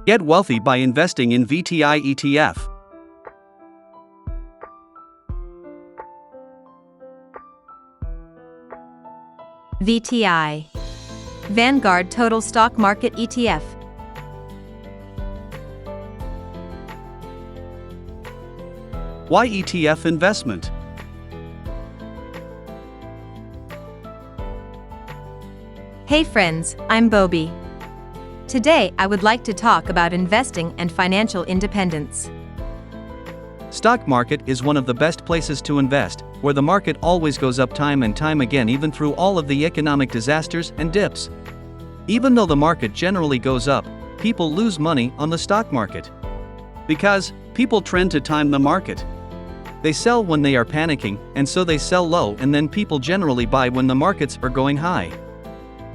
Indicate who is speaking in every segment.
Speaker 1: Get wealthy by investing in VTI ETF.
Speaker 2: VTI-Vanguard Total Stock Market ETF.
Speaker 1: Why ETF investment?
Speaker 2: Hey friends, I'm Boby. Today I would like to talk about investing and financial independence.
Speaker 1: Stock market is one of the best places to invest, where the market always goes up time and time again, even through all of the economic disasters and dips. Even though the market generally goes up, people lose money on the stock market. Because people trend to time the market. They sell when they are panicking, and so they sell low, and then people generally buy when the markets are going high.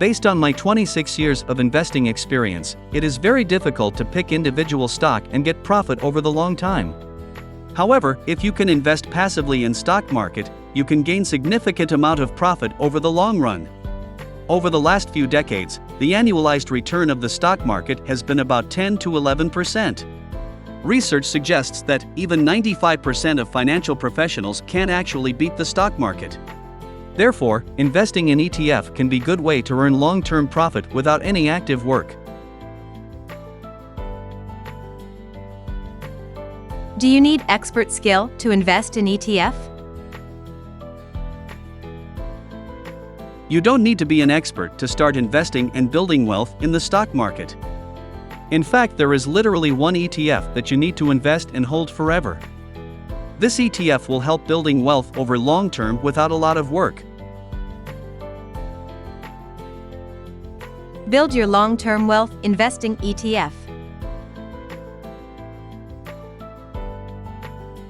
Speaker 1: Based on my 26 years of investing experience, it is very difficult to pick individual stock and get profit over the long time. However, if you can invest passively in stock market, you can gain significant amount of profit over the long run. Over the last few decades, the annualized return of the stock market has been about 10 to 11%. Research suggests that even 95% of financial professionals can't actually beat the stock market. Therefore, investing in ETF can be a good way to earn long-term profit without any active work.
Speaker 2: Do you need expert skill to invest in ETF?
Speaker 1: You don't need to be an expert to start investing and building wealth in the stock market. In fact, there is literally one ETF that you need to invest and hold forever. This ETF will help building wealth over long term without a lot of work.
Speaker 2: Build your long-term wealth investing ETF.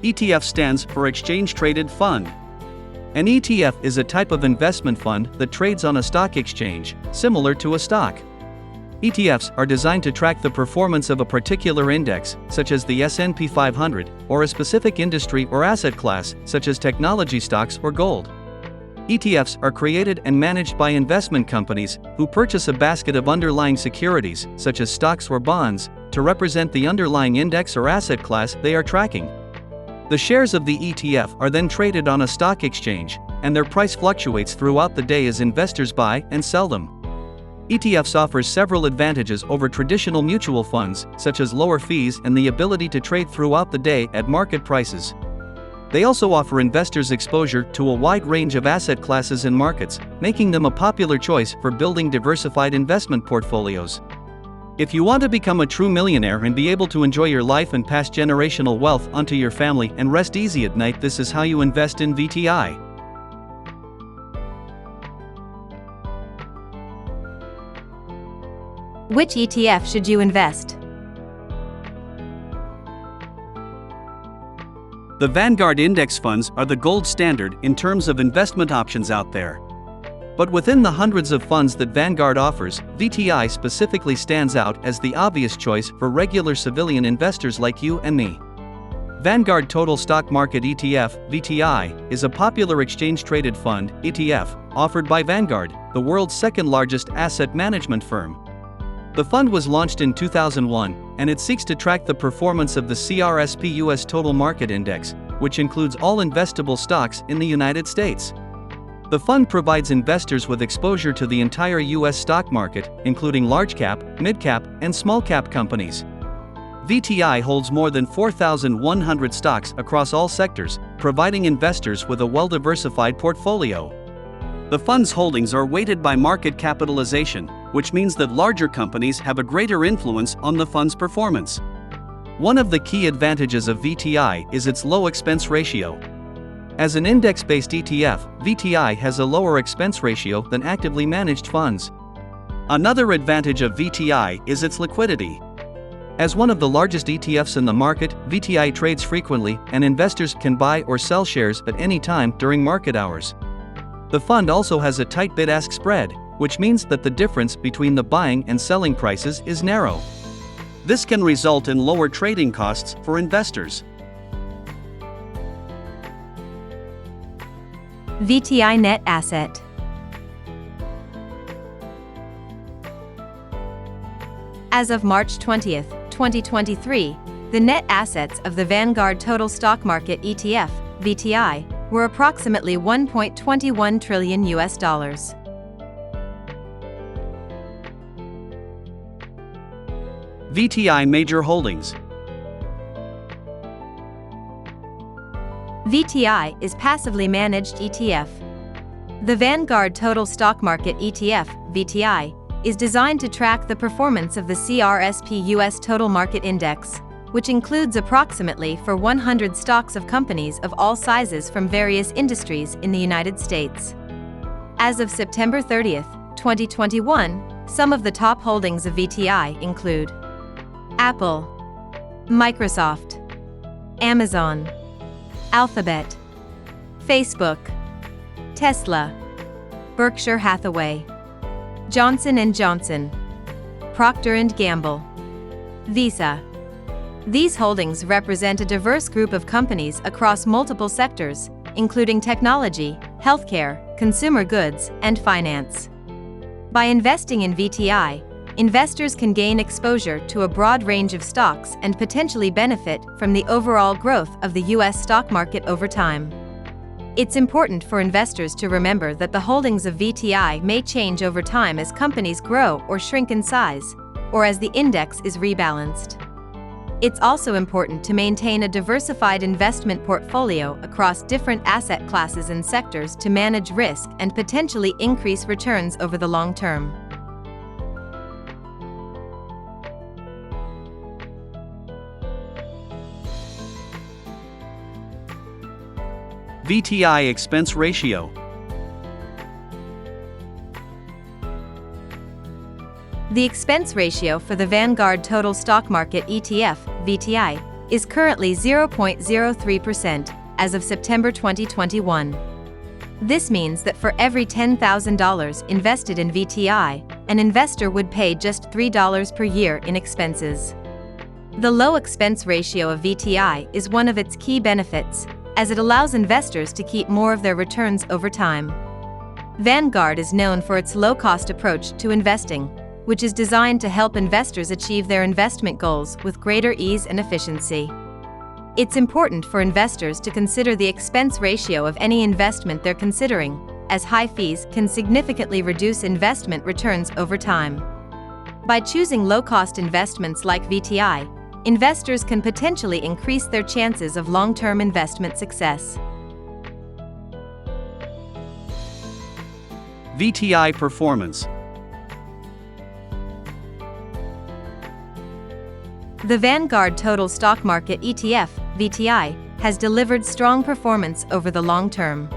Speaker 1: ETF stands for Exchange Traded Fund. An ETF is a type of investment fund that trades on a stock exchange, similar to a stock. ETFs are designed to track the performance of a particular index, such as the S&P 500, or a specific industry or asset class, such as technology stocks or gold. ETFs are created and managed by investment companies who purchase a basket of underlying securities, such as stocks or bonds, to represent the underlying index or asset class they are tracking. The shares of the ETF are then traded on a stock exchange, and their price fluctuates throughout the day as investors buy and sell them. ETFs offers several advantages over traditional mutual funds, such as lower fees and the ability to trade throughout the day at market prices. They also offer investors exposure to a wide range of asset classes and markets, making them a popular choice for building diversified investment portfolios. If you want to become a true millionaire and be able to enjoy your life and pass generational wealth onto your family and rest easy at night, this is how you invest in VTI.
Speaker 2: Which ETF should you invest?
Speaker 1: The Vanguard index funds are the gold standard in terms of investment options out there. But within the hundreds of funds that Vanguard offers, VTI specifically stands out as the obvious choice for regular civilian investors like you and me. Vanguard Total Stock Market ETF, VTI, is a popular exchange-traded fund, ETF, offered by Vanguard, the world's second-largest asset management firm. The fund was launched in 2001, and it seeks to track the performance of the CRSP US Total Market Index, which includes all investable stocks in the United States. The fund provides investors with exposure to the entire US stock market, including large-cap, mid-cap, and small-cap companies. VTI holds more than 4,100 stocks across all sectors, providing investors with a well-diversified portfolio. The fund's holdings are weighted by market capitalization, which means that larger companies have a greater influence on the fund's performance. One of the key advantages of VTI is its low expense ratio. As an index-based ETF, VTI has a lower expense ratio than actively managed funds. Another advantage of VTI is its liquidity. As one of the largest ETFs in the market, VTI trades frequently, and investors can buy or sell shares at any time during market hours. The fund also has a tight bid-ask spread, which means that the difference between the buying and selling prices is narrow. This can result in lower trading costs for investors.
Speaker 2: VTI Net Asset. As of March 20th, 2023, the net assets of the Vanguard Total Stock Market ETF, VTI, were approximately $1.21 trillion.
Speaker 1: VTI Major Holdings.
Speaker 2: VTI is passively managed ETF. The Vanguard Total Stock Market ETF, VTI, is designed to track the performance of the CRSP US Total Market Index, which includes approximately 100 stocks of companies of all sizes from various industries in the United States. As of September 30, 2021, some of the top holdings of VTI include Apple, Microsoft, Amazon, Alphabet, Facebook, Tesla, Berkshire Hathaway, Johnson & Johnson, Procter & Gamble, Visa. These holdings represent a diverse group of companies across multiple sectors, including technology, healthcare, consumer goods, and finance. By investing in VTI, investors can gain exposure to a broad range of stocks and potentially benefit from the overall growth of the U.S. stock market over time. It's important for investors to remember that the holdings of VTI may change over time as companies grow or shrink in size, or as the index is rebalanced. It's also important to maintain a diversified investment portfolio across different asset classes and sectors to manage risk and potentially increase returns over the long term.
Speaker 1: VTI Expense Ratio.
Speaker 2: The expense ratio for the Vanguard Total Stock Market ETF, VTI, is currently 0.03% as of September 2021. This means that for every $10,000 invested in VTI, an investor would pay just $3 per year in expenses. The low expense ratio of VTI is one of its key benefits, as it allows investors to keep more of their returns over time. Vanguard is known for its low-cost approach to investing, which is designed to help investors achieve their investment goals with greater ease and efficiency. It's important for investors to consider the expense ratio of any investment they're considering, as high fees can significantly reduce investment returns over time. By choosing low-cost investments like VTI, investors can potentially increase their chances of long-term investment success.
Speaker 1: VTI Performance.
Speaker 2: The Vanguard Total Stock Market ETF, VTI, has delivered strong performance over the long term.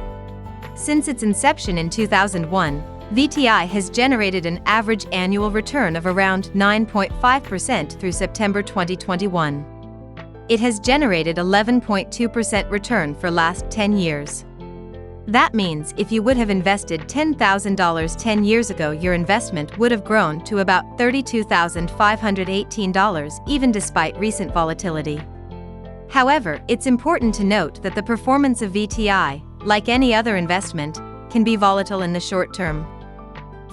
Speaker 2: Since its inception in 2001, VTI has generated an average annual return of around 9.5% through September 2021. It has generated 11.2% return for last 10 years. That means if you would have invested $10,000 10 years ago, your investment would have grown to about $32,518 even despite recent volatility. However, it's important to note that the performance of VTI, like any other investment, can be volatile in the short term.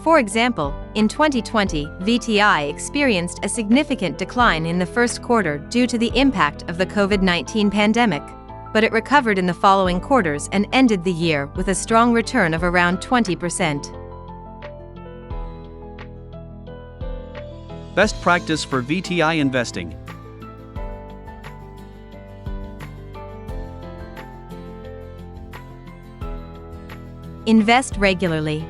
Speaker 2: For example, in 2020, VTI experienced a significant decline in the first quarter due to the impact of the COVID-19 pandemic, but it recovered in the following quarters and ended the year with a strong return of around 20%.
Speaker 1: Best practice for VTI investing.
Speaker 2: Invest regularly.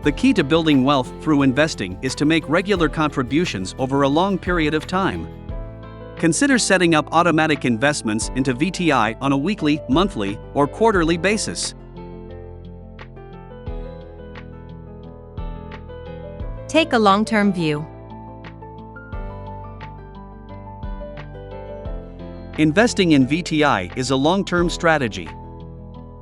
Speaker 1: The key to building wealth through investing is to make regular contributions over a long period of time. Consider setting up automatic investments into VTI on a weekly, monthly, or quarterly basis.
Speaker 2: Take a long-term view.
Speaker 1: Investing in VTI is a long-term strategy.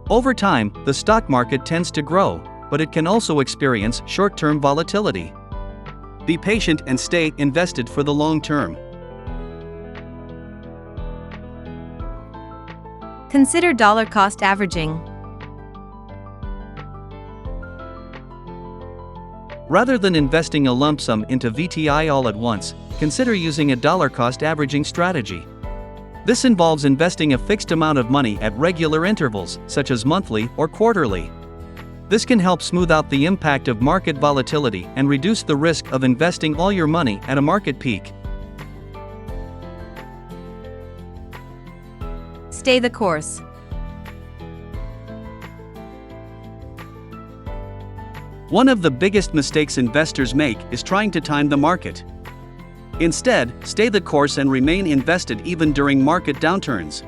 Speaker 1: Over time, the stock market tends to grow, but it can also experience short-term volatility. Be patient and stay invested for the long term.
Speaker 2: Consider dollar-cost averaging.
Speaker 1: Rather than investing a lump sum into VTI all at once, consider using a dollar-cost averaging strategy. This involves investing a fixed amount of money at regular intervals, such as monthly or quarterly. This can help smooth out the impact of market volatility and reduce the risk of investing all your money at a market peak.
Speaker 2: Stay the course.
Speaker 1: One of the biggest mistakes investors make is trying to time the market. Instead, stay the course and remain invested even during market downturns.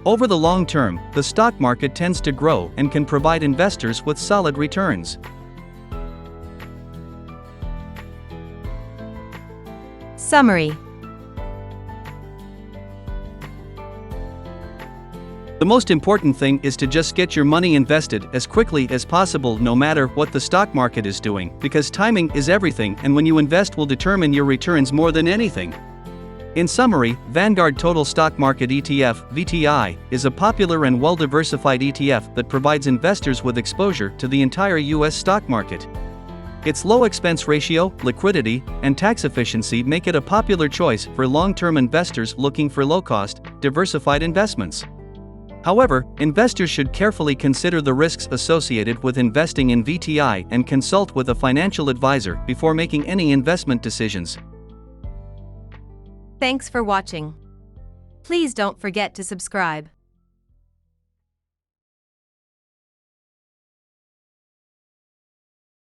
Speaker 1: Over the long term, the stock market tends to grow and can provide investors with solid returns.
Speaker 2: Summary.
Speaker 1: The most important thing is to just get your money invested as quickly as possible no matter what the stock market is doing, because timing is everything and when you invest will determine your returns more than anything. In summary, Vanguard Total Stock Market ETF (VTI) is a popular and well-diversified ETF that provides investors with exposure to the entire US stock market. Its low expense ratio, liquidity, and tax efficiency make it a popular choice for long-term investors looking for low-cost, diversified investments. However, investors should carefully consider the risks associated with investing in VTI and consult with a financial advisor before making any investment decisions.
Speaker 2: Thanks for watching. Please don't forget to subscribe.